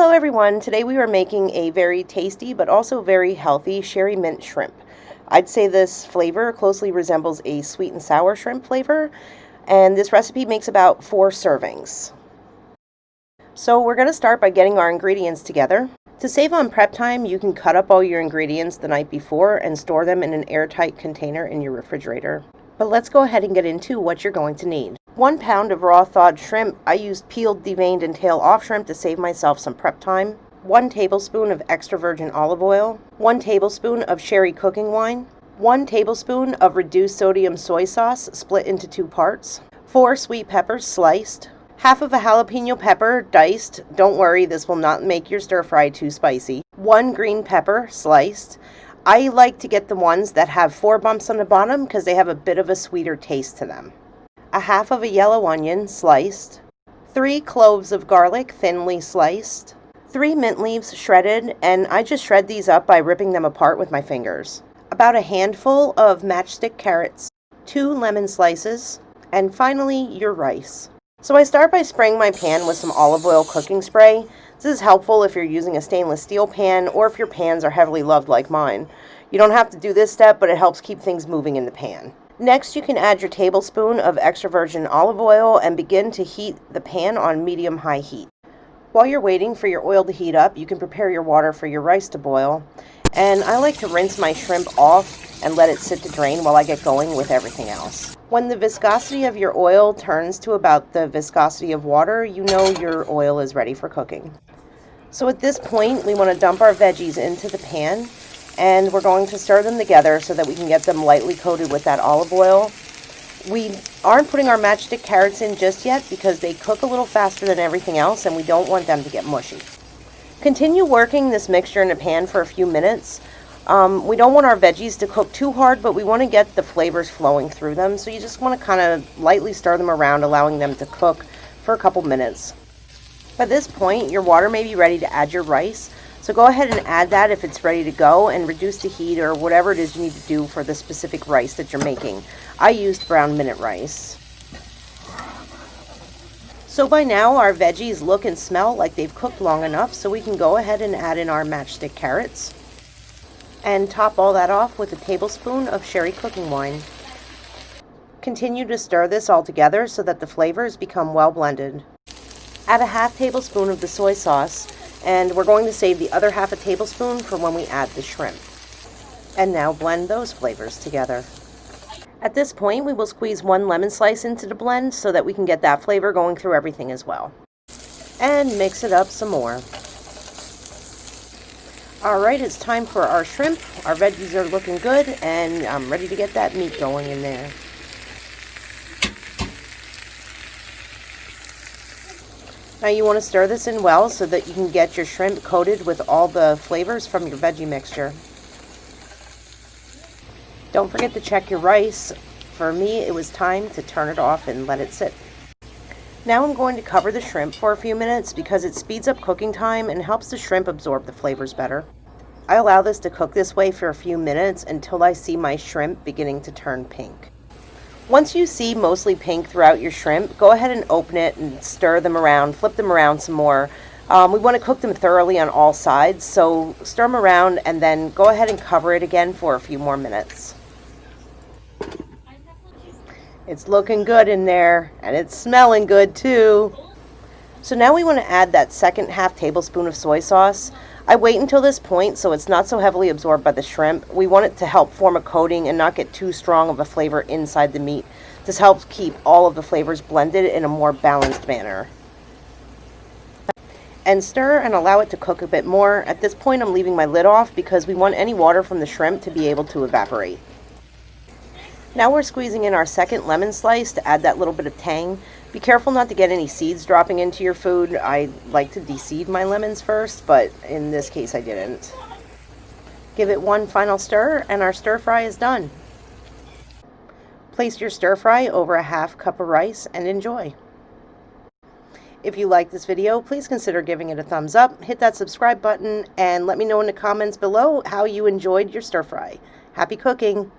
Hello everyone, today we are making a very tasty but also very healthy sherry mint shrimp. I'd say this flavor closely resembles a sweet and sour shrimp flavor, and this recipe makes about 4 servings. So we're going to start by getting our ingredients together. To save on prep time, you can cut up all your ingredients the night before and store them in an airtight container in your refrigerator. But let's go ahead and get into what you're going to need. 1 pound of raw thawed shrimp. I used peeled, deveined, and tail-off shrimp to save myself some prep time. 1 tablespoon of extra virgin olive oil. 1 tablespoon of sherry cooking wine. 1 tablespoon of reduced sodium soy sauce split into 2 parts. 4 sweet peppers sliced. Half of a jalapeno pepper diced. Don't worry, this will not make your stir fry too spicy. 1 green pepper sliced. I like to get the ones that have 4 bumps on the bottom because they have a bit of a sweeter taste to them. A half of a yellow onion sliced, 3 cloves of garlic thinly sliced, 3 mint leaves shredded, and I just shred these up by ripping them apart with my fingers. About a handful of matchstick carrots, 2 lemon slices, and finally your rice. So I start by spraying my pan with some olive oil cooking spray. This is helpful if you're using a stainless steel pan or if your pans are heavily loved like mine. You don't have to do this step, but it helps keep things moving in the pan. Next, you can add your tablespoon of extra virgin olive oil and begin to heat the pan on medium-high heat. While you're waiting for your oil to heat up, you can prepare your water for your rice to boil. And I like to rinse my shrimp off and let it sit to drain while I get going with everything else. When the viscosity of your oil turns to about the viscosity of water, you know your oil is ready for cooking. So at this point, we want to dump our veggies into the pan. And we're going to stir them together so that we can get them lightly coated with that olive oil. We aren't putting our matchstick carrots in just yet because they cook a little faster than everything else and we don't want them to get mushy. Continue working this mixture in a pan for a few minutes. We don't want our veggies to cook too hard, but we want to get the flavors flowing through them. So you just want to kind of lightly stir them around, allowing them to cook for a couple minutes. By this point, your water may be ready to add your rice. So go ahead and add that if it's ready to go and reduce the heat or whatever it is you need to do for the specific rice that you're making. I used brown minute rice. So by now our veggies look and smell like they've cooked long enough, so we can go ahead and add in our matchstick carrots and top all that off with a tablespoon of sherry cooking wine. Continue to stir this all together so that the flavors become well blended. Add a half tablespoon of the soy sauce, and we're going to save the other half a tablespoon for when we add the shrimp. And now blend those flavors together. At this point, we will squeeze 1 lemon slice into the blend so that we can get that flavor going through everything as well. And mix it up some more. Alright, it's time for our shrimp. Our veggies are looking good, and I'm ready to get that meat going in there. Now you want to stir this in well so that you can get your shrimp coated with all the flavors from your veggie mixture. Don't forget to check your rice. For me, it was time to turn it off and let it sit. Now I'm going to cover the shrimp for a few minutes because it speeds up cooking time and helps the shrimp absorb the flavors better. I allow this to cook this way for a few minutes until I see my shrimp beginning to turn pink. Once you see mostly pink throughout your shrimp, go ahead and open it and stir them around, flip them around some more. We want to cook them thoroughly on all sides, so stir them around and then go ahead and cover it again for a few more minutes. It's looking good in there, and it's smelling good too. So now we want to add that second half tablespoon of soy sauce. I wait until this point so it's not so heavily absorbed by the shrimp. We want it to help form a coating and not get too strong of a flavor inside the meat. This helps keep all of the flavors blended in a more balanced manner. And stir and allow it to cook a bit more. At this point I'm leaving my lid off because we want any water from the shrimp to be able to evaporate. Now we're squeezing in our second lemon slice to add that little bit of tang. Be careful not to get any seeds dropping into your food. I like to de-seed my lemons first, but in this case I didn't. Give it one final stir and our stir fry is done. Place your stir fry over a half cup of rice and enjoy. If you like this video, please consider giving it a thumbs up, hit that subscribe button, and let me know in the comments below how you enjoyed your stir fry. Happy cooking!